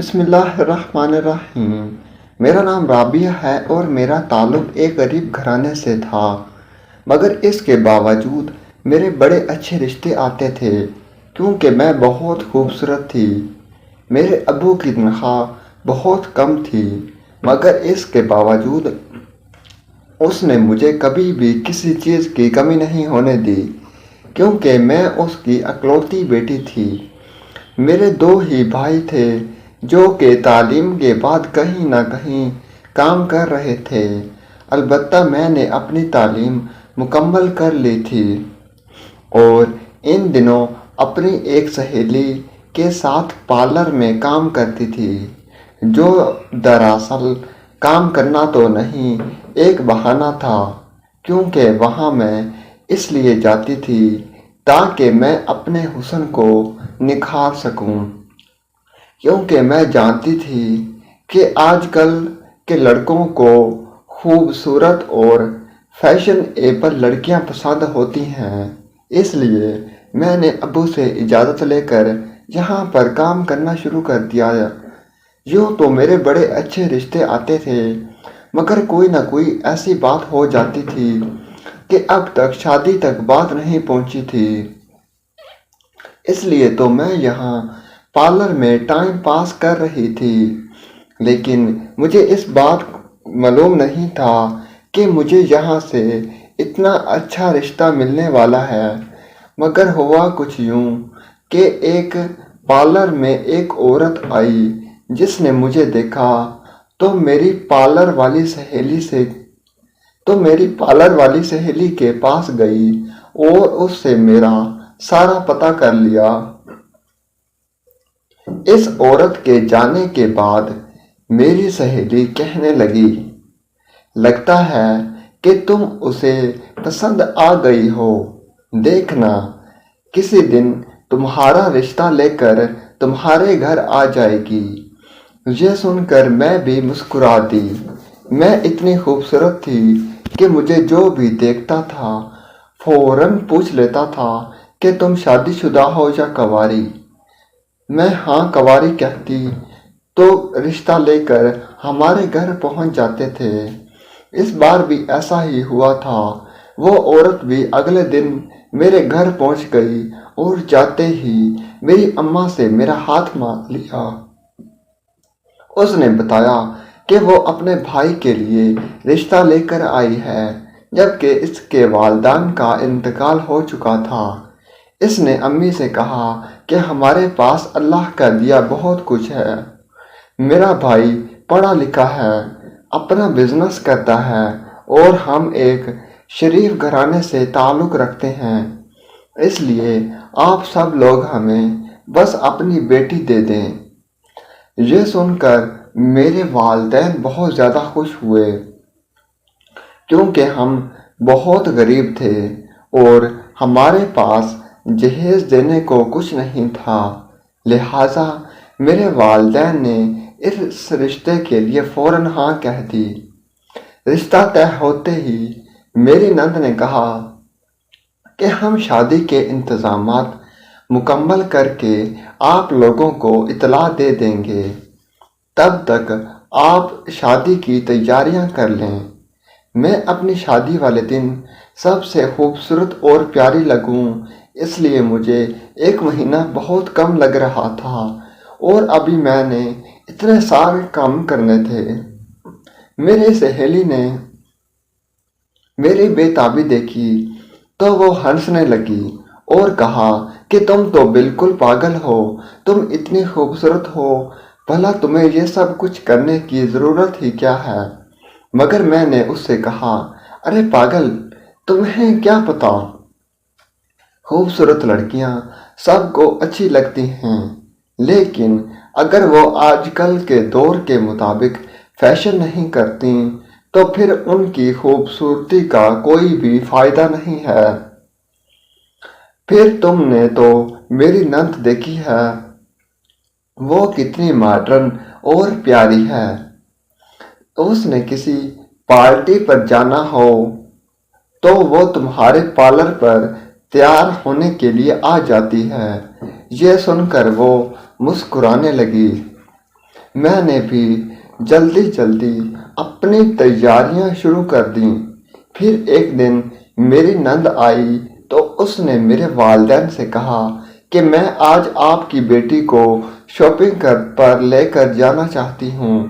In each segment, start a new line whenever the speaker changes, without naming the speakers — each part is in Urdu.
بسم اللہ الرحمن الرحیم۔ میرا نام رابعہ ہے اور میرا تعلق ایک غریب گھرانے سے تھا، مگر اس کے باوجود میرے بڑے اچھے رشتے آتے تھے کیونکہ میں بہت خوبصورت تھی۔ میرے ابو کی تنخواہ بہت کم تھی، مگر اس کے باوجود اس نے مجھے کبھی بھی کسی چیز کی کمی نہیں ہونے دی کیونکہ میں اس کی اکلوتی بیٹی تھی۔ میرے دو ہی بھائی تھے جو کہ تعلیم کے بعد کہیں نہ کہیں کام کر رہے تھے۔ البتہ میں نے اپنی تعلیم مکمل کر لی تھی اور ان دنوں اپنی ایک سہیلی کے ساتھ پارلر میں کام کرتی تھی، جو دراصل کام کرنا تو نہیں، ایک بہانہ تھا کیونکہ وہاں میں اس لیے جاتی تھی تاکہ میں اپنے حسن کو نکھار سکوں، کیونکہ میں جانتی تھی کہ آج کل کے لڑکوں کو خوبصورت اور فیشن ایبل لڑکیاں پسند ہوتی ہیں۔ اس لیے میں نے ابو سے اجازت لے کر یہاں پر کام کرنا شروع کر دیا۔ یوں تو میرے بڑے اچھے رشتے آتے تھے، مگر کوئی نہ کوئی ایسی بات ہو جاتی تھی کہ اب تک شادی تک بات نہیں پہنچی تھی۔ اس لیے تو میں یہاں پارلر میں ٹائم پاس کر رہی تھی، لیکن مجھے اس بات معلوم نہیں تھا کہ مجھے یہاں سے اتنا اچھا رشتہ ملنے والا ہے۔ مگر ہوا کچھ یوں کہ ایک پارلر میں ایک عورت آئی جس نے مجھے دیکھا تو میری پارلر والی سہیلی کے پاس گئی اور اس سے میرا سارا پتہ کر لیا۔ اس عورت کے جانے کے بعد میری سہیلی کہنے لگی، لگتا ہے کہ تم اسے پسند آ گئی ہو، دیکھنا کسی دن تمہارا رشتہ لے کر تمہارے گھر آ جائے گی۔ یہ سن کر میں بھی مسکرا دی۔ میں اتنی خوبصورت تھی کہ مجھے جو بھی دیکھتا تھا فوراً پوچھ لیتا تھا کہ تم شادی شدہ ہو یا کنواری۔ میں ہاں کنواری کہتی تو رشتہ لے کر ہمارے گھر پہنچ جاتے تھے۔ اس بار بھی ایسا ہی ہوا تھا۔ وہ عورت بھی اگلے دن میرے گھر پہنچ گئی اور جاتے ہی میری اماں سے میرا ہاتھ مانگ لیا۔ اس نے بتایا کہ وہ اپنے بھائی کے لیے رشتہ لے کر آئی ہے، جبکہ اس کے والدین کا انتقال ہو چکا تھا۔ اس نے امی سے کہا کہ ہمارے پاس اللہ کا دیا بہت کچھ ہے۔ میرا بھائی پڑھا لکھا ہے، اپنا بزنس کرتا ہے اور ہم ایک شریف گھرانے سے تعلق رکھتے ہیں، اس لیے آپ سب لوگ ہمیں بس اپنی بیٹی دے دیں۔ یہ سن کر میرے والدین بہت زیادہ خوش ہوئے کیونکہ ہم بہت غریب تھے اور ہمارے پاس جہیز دینے کو کچھ نہیں تھا، لہٰذا میرے والدین نے اس رشتے کے لیے فوراً ہاں کہہ دی۔ رشتہ طے ہوتے ہی میری نند نے کہا کہ ہم شادی کے انتظامات مکمل کر کے آپ لوگوں کو اطلاع دے دیں گے، تب تک آپ شادی کی تیاریاں کر لیں۔ میں اپنی شادی والے دن سب سے خوبصورت اور پیاری لگوں، اس لیے مجھے 1 مہینہ بہت کم لگ رہا تھا اور ابھی میں نے اتنے سارے کام کرنے تھے۔ میری سہیلی نے میری بے تابی دیکھی تو وہ ہنسنے لگی اور کہا کہ تم تو بالکل پاگل ہو، تم اتنی خوبصورت ہو، بھلا تمہیں یہ سب کچھ کرنے کی ضرورت ہی کیا ہے؟ مگر میں نے اس سے کہا، ارے پاگل، تمہیں کیا پتا؟ خوبصورت لڑکیاں سب کو اچھی لگتی ہیں، لیکن اگر وہ آج کل کے دور کے مطابق فیشن نہیں کرتی تو پھر ان کی خوبصورتی کا کوئی بھی فائدہ نہیں ہے۔ پھر تم نے تو میری نند دیکھی ہے، وہ کتنی ماڈرن اور پیاری ہے۔ اس نے کسی پارٹی پر جانا ہو تو وہ تمہارے پارلر پر تیار ہونے کے لیے آ جاتی ہے۔ یہ سن کر وہ مسکرانے لگی۔ میں نے بھی جلدی جلدی اپنی تیاریاں شروع کر دیں۔ پھر ایک دن میری نند آئی تو اس نے میرے والدین سے کہا کہ میں آج آپ کی بیٹی کو شاپنگ پر لے کر جانا چاہتی ہوں۔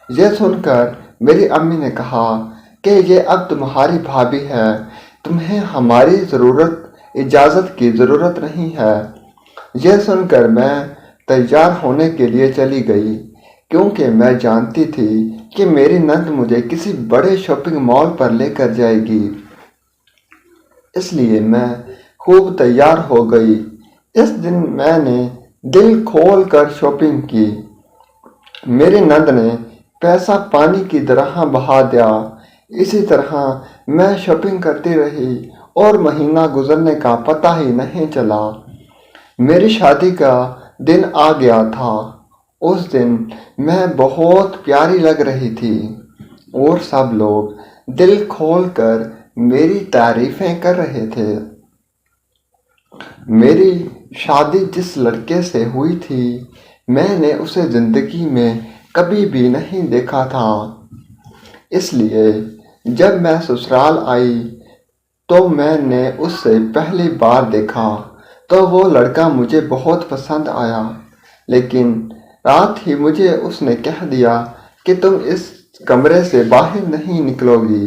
یہ سن کر میری امی نے کہا کہ یہ اب تمہاری بھابھی ہے، تمہیں ہماری اجازت کی ضرورت نہیں ہے۔ یہ سن کر میں تیار ہونے کے لیے چلی گئی، کیونکہ میں جانتی تھی کہ میری نند مجھے کسی بڑے شاپنگ مال پر لے کر جائے گی۔ اس لیے میں خوب تیار ہو گئی۔ اس دن میں نے دل کھول کر شاپنگ کی۔ میری نند نے پیسہ پانی کی طرح بہا دیا۔ اسی طرح میں شاپنگ کرتی رہی اور مہینہ گزرنے کا پتہ ہی نہیں چلا۔ میری شادی کا دن آ گیا تھا۔ اس دن میں بہت پیاری لگ رہی تھی اور سب لوگ دل کھول کر میری تعریفیں کر رہے تھے۔ میری شادی جس لڑکے سے ہوئی تھی، میں نے اسے زندگی میں کبھی بھی نہیں دیکھا تھا۔ اس لیے جب میں سسرال آئی تو میں نے اس سے پہلی بار دیکھا تو وہ لڑکا مجھے بہت پسند آیا، لیکن رات ہی مجھے اس نے کہہ دیا کہ تم اس کمرے سے باہر نہیں نکلو گی۔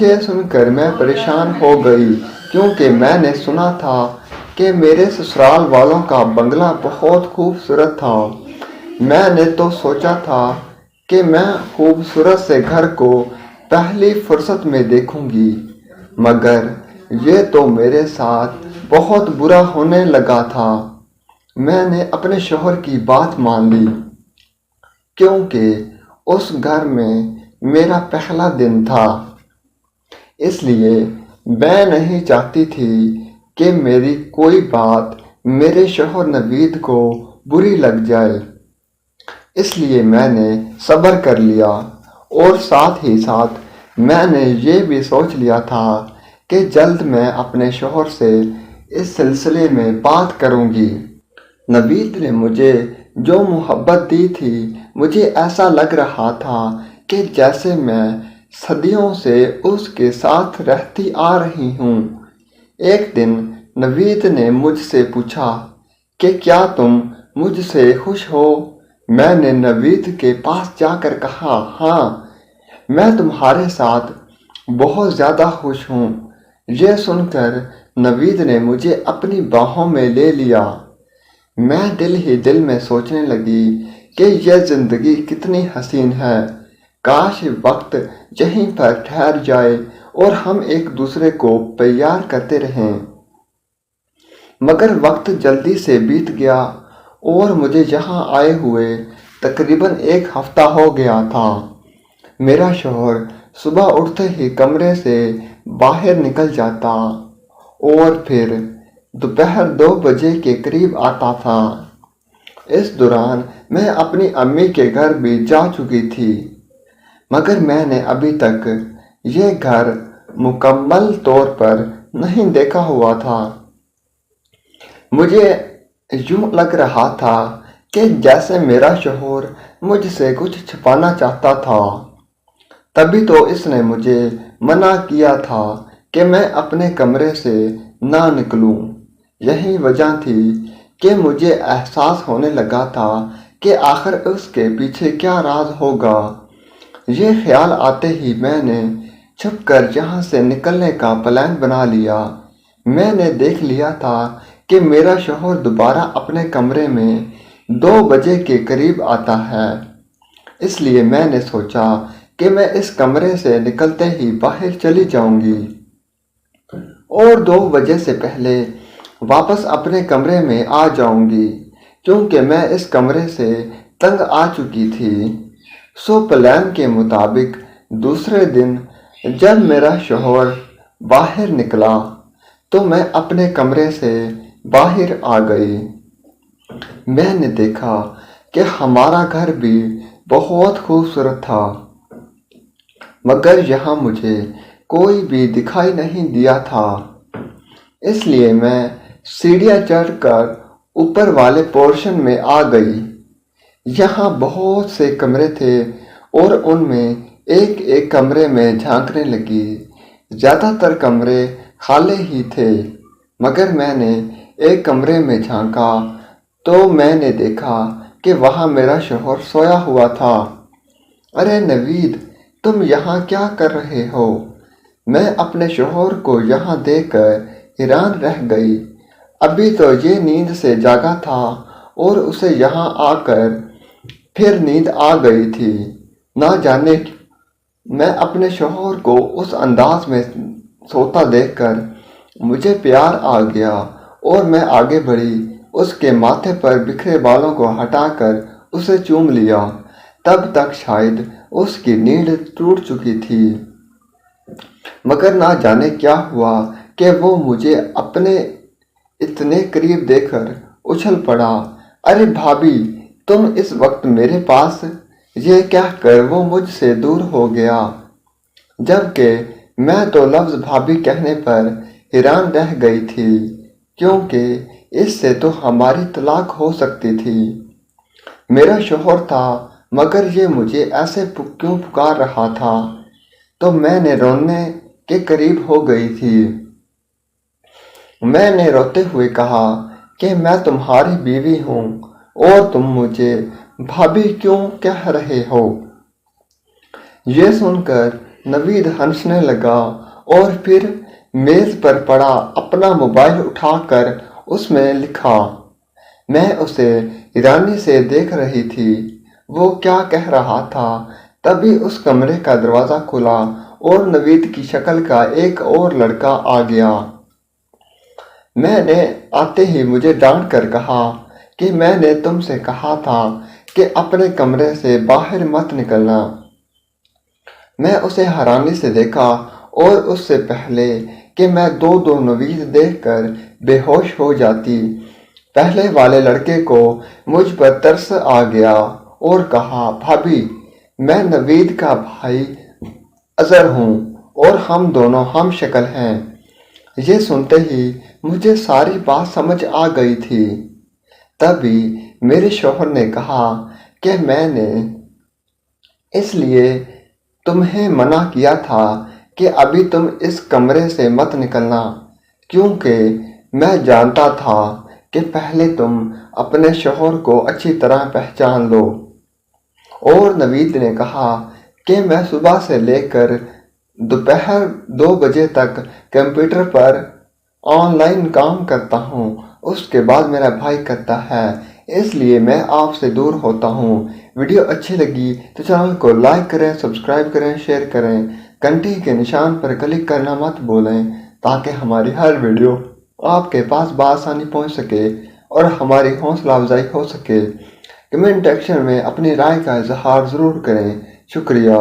یہ سن کر میں پریشان ہو گئی، کیونکہ میں نے سنا تھا کہ میرے سسرال والوں کا بنگلہ بہت خوبصورت تھا۔ میں نے تو سوچا تھا کہ میں خوبصورت سے گھر کو پہلی فرصت میں دیکھوں گی، مگر یہ تو میرے ساتھ بہت برا ہونے لگا تھا۔ میں نے اپنے شوہر کی بات مان لی، کیونکہ اس گھر میں میرا پہلا دن تھا۔ اس لیے میں نہیں چاہتی تھی کہ میری کوئی بات میرے شوہر نوید کو بری لگ جائے۔ اس لیے میں نے صبر کر لیا اور ساتھ ہی ساتھ میں نے یہ بھی سوچ لیا تھا کہ جلد میں اپنے شوہر سے اس سلسلے میں بات کروں گی۔ نوید نے مجھے جو محبت دی تھی، مجھے ایسا لگ رہا تھا کہ جیسے میں صدیوں سے اس کے ساتھ رہتی آ رہی ہوں۔ ایک دن نوید نے مجھ سے پوچھا کہ کیا تم مجھ سے خوش ہو؟ میں نے نوید کے پاس جا کر کہا، ہاں، میں تمہارے ساتھ بہت زیادہ خوش ہوں۔ یہ سن کر نوید نے مجھے اپنی باہوں میں لے لیا۔ میں دل ہی دل میں سوچنے لگی کہ یہ زندگی کتنی حسین ہے، کاش وقت یہیں پر ٹھہر جائے اور ہم ایک دوسرے کو پیار کرتے رہیں۔ مگر وقت جلدی سے بیت گیا اور مجھے یہاں آئے ہوئے تقریباً ایک ہفتہ ہو گیا تھا۔ میرا شوہر صبح اٹھتے ہی کمرے سے باہر نکل جاتا اور پھر دوپہر 2 بجے کے قریب آتا تھا۔ اس دوران میں اپنی امی کے گھر بھی جا چکی تھی، مگر میں نے ابھی تک یہ گھر مکمل طور پر نہیں دیکھا ہوا تھا۔ مجھے یوں لگ رہا تھا کہ جیسے میرا شوہر مجھ سے کچھ چھپانا چاہتا تھا۔ تبھی تو اس نے مجھے منع کیا تھا کہ میں اپنے کمرے سے نہ نکلوں۔ یہی وجہ تھی کہ مجھے احساس ہونے لگا تھا کہ آخر اس کے پیچھے کیا راز ہوگا۔ یہ خیال آتے ہی میں نے چھپ کر یہاں سے نکلنے کا پلان بنا لیا۔ میں نے دیکھ لیا تھا کہ میرا شوہر دوبارہ اپنے کمرے میں 2 بجے کے قریب آتا ہے، اس لیے میں نے سوچا کہ میں اس کمرے سے نکلتے ہی باہر چلی جاؤں گی اور 2 بجے سے پہلے واپس اپنے کمرے میں آ جاؤں گی، کیونکہ میں اس کمرے سے تنگ آ چکی تھی۔ پلان کے مطابق دوسرے دن جب میرا شوہر باہر نکلا تو میں اپنے کمرے سے باہر آ گئی۔ میں نے دیکھا کہ ہمارا گھر بھی بہت خوبصورت تھا، مگر یہاں مجھے کوئی بھی دکھائی نہیں دیا تھا۔ اس لیے میں سیڑھیاں چڑھ کر اوپر والے پورشن میں آ گئی۔ یہاں بہت سے کمرے تھے اور ان میں ایک ایک کمرے میں جھانکنے لگی۔ زیادہ تر کمرے خالی ہی تھے، مگر میں نے ایک کمرے میں جھانکا تو میں نے دیکھا کہ وہاں میرا شوہر سویا ہوا تھا۔ ارے نوید، تم یہاں کیا کر رہے ہو؟ میں اپنے شوہر کو یہاں دیکھ کر حیران رہ گئی۔ ابھی تو یہ نیند سے جاگا تھا اور اسے یہاں آ کر پھر نیند آ گئی تھی۔ نہ جانے میں اپنے شوہر کو اس انداز میں سوتا دیکھ کر مجھے پیار آ گیا اور میں آگے بڑھی، اس کے ماتھے پر بکھرے بالوں کو ہٹا کر اسے چوم لیا۔ تب تک شاید اس کی نیند ٹوٹ چکی تھی، مگر نہ جانے کیا ہوا کہ وہ مجھے اپنے اتنے قریب دیکھ کر اچھل پڑا۔ ارے بھابی، تم اس وقت میرے پاس، یہ کہہ کر وہ مجھ سے دور ہو گیا، جبکہ میں تو لفظ بھابی کہنے پر حیران رہ گئی تھی، کیونکہ اس سے تو ہماری طلاق ہو سکتی تھی۔ میرا شوہر تھا، مگر یہ مجھے ایسے کیوں پکار رہا تھا؟ تو میں نے رونے کے قریب ہو گئی تھی۔ میں نے روتے ہوئے کہا کہ میں تمہاری بیوی ہوں اور تم مجھے بھابی کیوں کہہ رہے ہو؟ یہ سن کر نوید ہنسنے لگا اور پھر میز پر پڑا اپنا موبائل اٹھا کر اس میں لکھا۔ میں اسے حیرانی سے دیکھ رہی تھی، وہ کیا کہہ رہا تھا۔ تبھی اس کمرے کا دروازہ کھلا اور نوید کی شکل کا ایک اور لڑکا آ گیا۔ میں نے آتے ہی مجھے ڈانٹ کر کہا کہ میں نے تم سے کہا تھا کہ اپنے کمرے سے باہر مت نکلنا۔ میں اسے حیرانی سے دیکھا اور اس سے پہلے کہ میں دو نوید دیکھ کر بے ہوش ہو جاتی، پہلے والے لڑکے کو مجھ پر ترس آ گیا اور کہا، بھابی، میں نوید کا بھائی اظہر ہوں اور ہم دونوں ہم شکل ہیں۔ یہ سنتے ہی مجھے ساری بات سمجھ آ گئی تھی۔ تبھی میرے شوہر نے کہا کہ میں نے اس لیے تمہیں منع کیا تھا کہ ابھی تم اس کمرے سے مت نکلنا، کیونکہ میں جانتا تھا کہ پہلے تم اپنے شوہر کو اچھی طرح پہچان لو۔ اور نوید نے کہا کہ میں صبح سے لے کر دوپہر 2 بجے تک کمپیوٹر پر آن لائن کام کرتا ہوں، اس کے بعد میرا بھائی کرتا ہے، اس لیے میں آپ سے دور ہوتا ہوں۔ ویڈیو اچھی لگی تو چینل کو لائک کریں، سبسکرائب کریں، شیئر کریں، گھنٹی کے نشان پر کلک کرنا مت بھولیں تاکہ ہماری ہر ویڈیو آپ کے پاس بآسانی پہنچ سکے اور ہماری حوصلہ افزائی ہو سکے۔ کمنٹ سیکشن میں اپنی رائے کا اظہار ضرور کریں۔ شکریہ۔